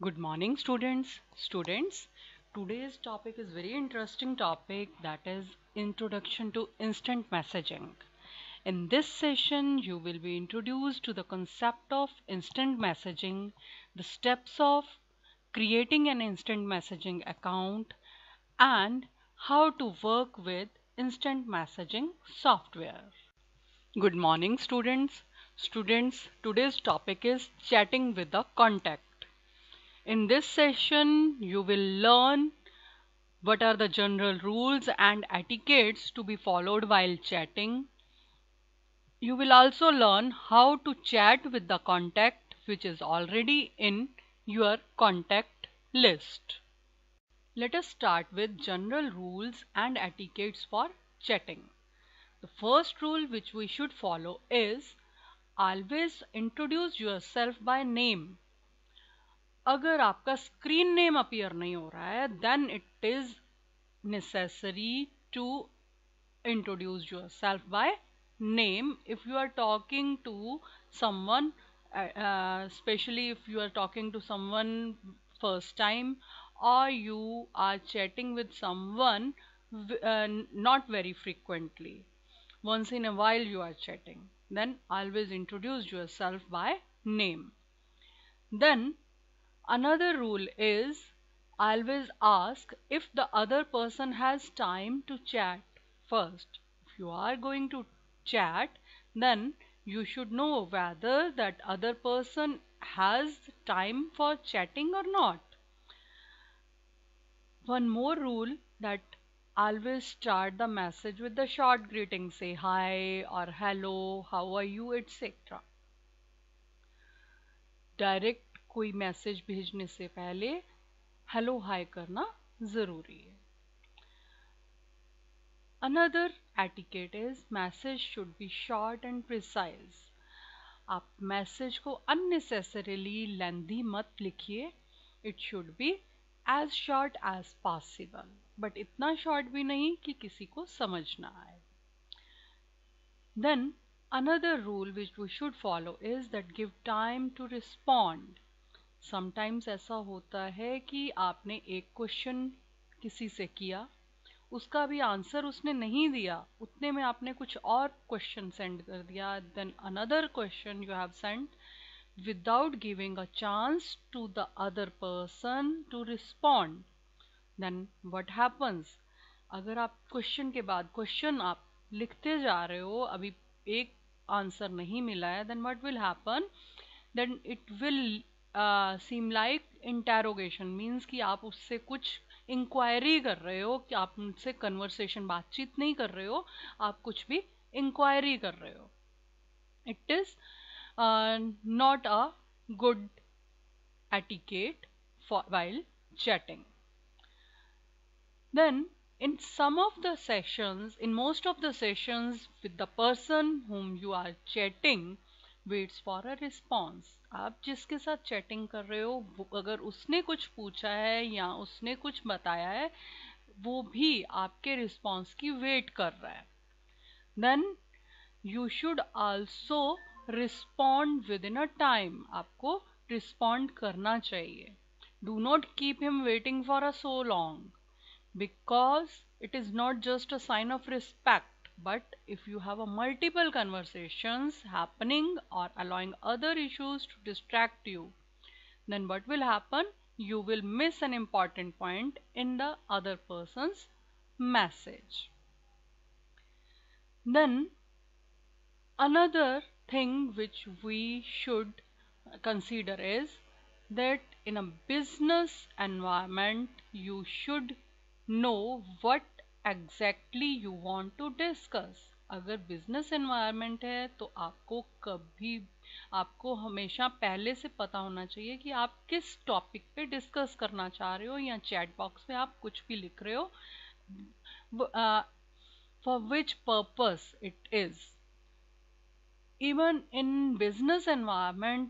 Good morning, students. Today's topic is very interesting topic, that is introduction to instant messaging. In this session, you will be introduced to the concept of instant messaging, the steps of creating an instant messaging account, and how to work with instant messaging software. Good morning, students. Today's topic is chatting with the contact. In this session, you will learn what are the general rules and etiquettes to be followed while chatting. You will also learn how to chat with the contact which is already in your contact list. Let us start with general rules and etiquettes for chatting. The first rule which we should follow is always introduce yourself by name. अगर आपका screen name appear नहीं हो रहा है then it is necessary to introduce yourself by name if you are talking to someone, especially if you are talking to someone first time, or you are chatting with someone not very frequently. Once in a while you are chatting, then always introduce yourself by name. Then another rule is always ask if the other person has time to chat first. If you are going to chat, then you should know whether that other person has time for chatting or not. One more rule, that always start the message with the short greeting, say hi or hello, how are you, etc. Direct कोई message भेजने से पहले hello hi करना जरूरी है. Another etiquette is message should be short and precise. आप message को unnecessarily lengthy मत लिखिए. It should be as short as possible, but इतना short भी नहीं कि किसी को समझ ना आए. Then another rule which we should follow is that give time to respond. Sometimes ऐसा होता है कि आपने एक क्वेश्चन किसी से किया, उसका भी आंसर उसने नहीं दिया, उतने में आपने कुछ और क्वेश्चन सेंड कर दिया, then another question you have send without giving a chance to the other person to respond. Then what happens? अगर आप क्वेश्चन के बाद क्वेश्चन आप लिखते जा रहे हो, अभी एक आंसर नहीं मिला है, then what will happen? Then it will seem like interrogation, means कि आप उससे कुछ इंक्वायरी कर रहे हो, कि आप उनसे कन्वर्सेशन बातचीत नहीं कर रहे हो, आप कुछ भी इंक्वायरी कर रहे हो. It is not a good etiquette for while chatting. Then in most of the sessions, with the person whom you are chatting waits for a response. आप जिसके साथ चैटिंग कर रहे हो, अगर उसने कुछ पूछा है या उसने कुछ बताया है, वो भी आपके रिस्पॉन्स की वेट कर रहा है. Then you should also respond within a time. आपको रिस्पॉन्ड करना चाहिए. Do not keep him waiting for a so long, because it is not just a sign of respect, but if you have a multiple conversations happening or allowing other issues to distract you, then what will happen? You will miss an important point in the other person's message. Then another thing which we should consider is that in a business environment you should know what exactly you want to discuss. अगर business environment है तो आपको हमेशा पहले से पता होना चाहिए कि आप किस टॉपिक पे डिस्कस करना चाह रहे हो, या चैट बॉक्स में आप कुछ भी लिख रहे हो, for which purpose it is. Even in business environment,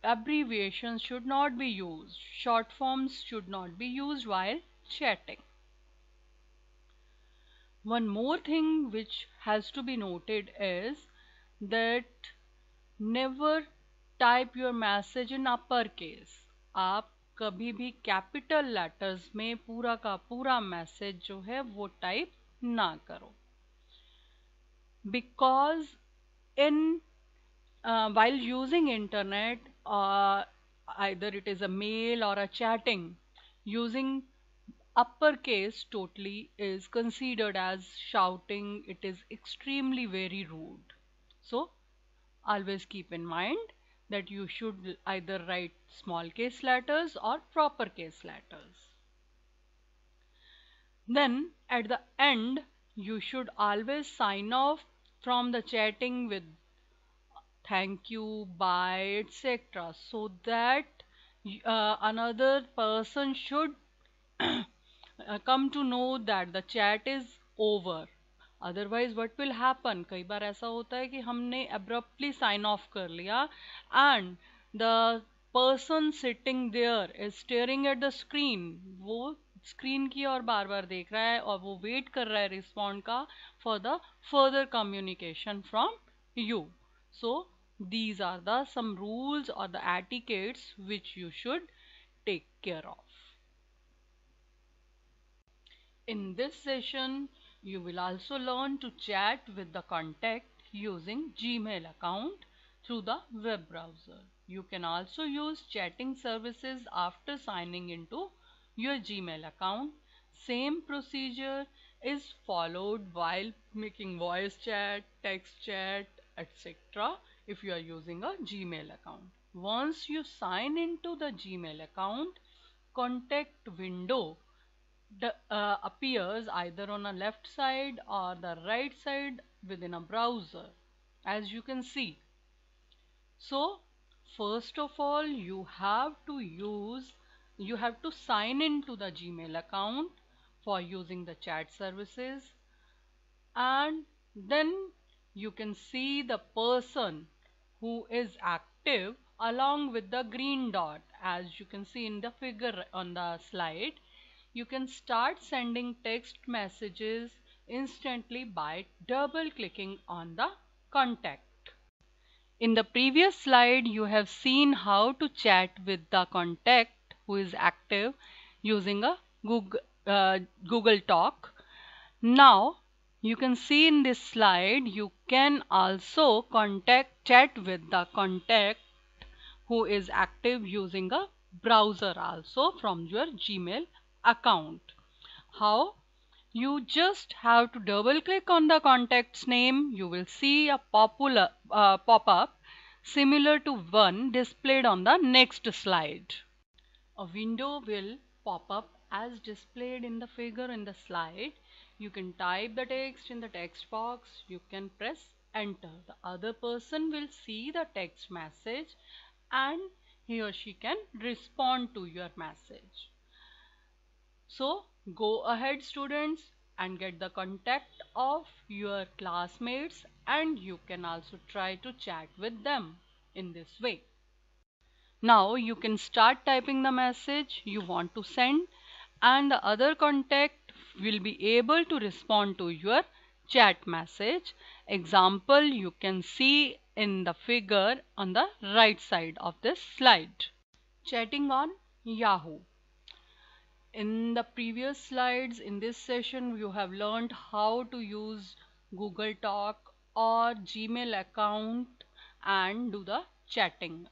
abbreviations should not be used. Short forms should not be used while chatting. One more thing which has to be noted is that never type your message in uppercase. आप कभी भी capital letters में पूरा का पूरा message जो है वो टाइप ना करो, because in while using internet, either it is a mail or a chatting, using uppercase totally is considered as shouting. It is extremely very rude. So always keep in mind that you should either write small case letters or proper case letters. Then at the end, you should always sign off from the chatting with thank you, bye, etc. So that another person should come to know that the chat is over. Otherwise what will happen, कई बार ऐसा होता है कि हमने abruptly sign off कर लिया and the person sitting there is staring at the screen, वो screen की ओर बार बार देख रहा है और वो वेट कर रहा है रिस्पॉन्ड का for the further communication from you. So these are the some rules or the etiquettes which you should take care of. In this session, you will also learn to chat with the contact using Gmail account through the web browser. You can also use chatting services after signing into your Gmail account. Same procedure is followed while making voice chat, text chat, etc. if you are using a Gmail account. Once you sign into the Gmail account, contact window appears either on a left side or the right side within a browser, as you can see. So first of all, you have to sign into the Gmail account for using the chat services, and then you can see the person who is active along with the green dot, as you can see in the figure on the slide. You can start sending text messages instantly by double clicking on the contact. In the previous slide, you have seen how to chat with the contact who is active using a Google Talk. Now you can see in this slide you can also chat with the contact who is active using a browser also from your Gmail account. How? You just have to double click on the contact's name. You will see a pop-up similar to one displayed on the next slide. A window will pop up as displayed in the figure in the slide. You can type the text in the text box. You can press enter. The other person will see the text message and he or she can respond to your message. So go ahead students and get the contact of your classmates, and you can also try to chat with them in this way. Now you can start typing the message you want to send, and the other contact will be able to respond to your chat message. Example you can see in the figure on the right side of this slide. Chatting on Yahoo. In the previous slides in this session, you have learned how to use Google Talk or Gmail account and do the chatting.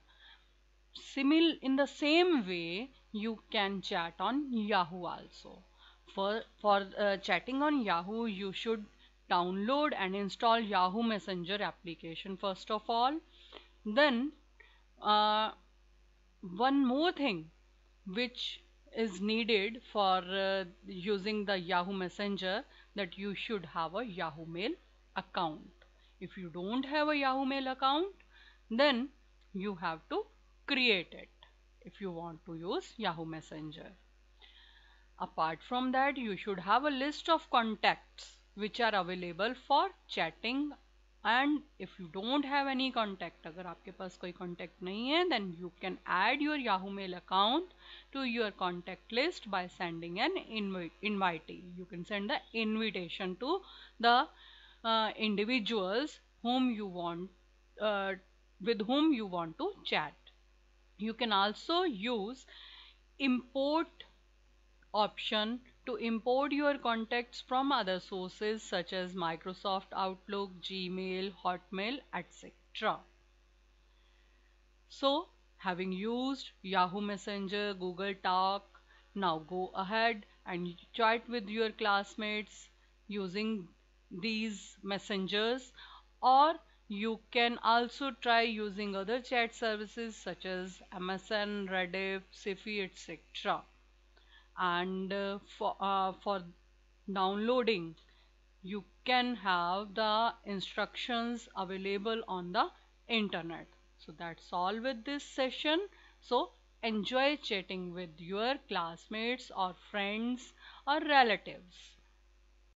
In the same way, you can chat on Yahoo also. For chatting on Yahoo, you should download and install Yahoo Messenger application first of all. Then one more thing which is needed for using the Yahoo Messenger, that you should have a Yahoo Mail account. If you don't have a Yahoo Mail account, then you have to create it if you want to use Yahoo Messenger. Apart from that, you should have a list of contacts which are available for chatting. And if you don't have any contact, अगर आपके पास कोई contact नहीं है, then you can add your Yahoo Mail account to your contact list by sending an invitee. You can send the invitation to the individuals whom you want with whom you want to chat. You can also use import option to import your contacts from other sources such as Microsoft Outlook, Gmail, Hotmail, etc. So, having used Yahoo Messenger, Google Talk, now go ahead and chat with your classmates using these messengers, or you can also try using other chat services such as MSN, Rediff, Sifi, etc. And for downloading, you can have the instructions available on the internet. So that's all with this session. So enjoy chatting with your classmates or friends or relatives.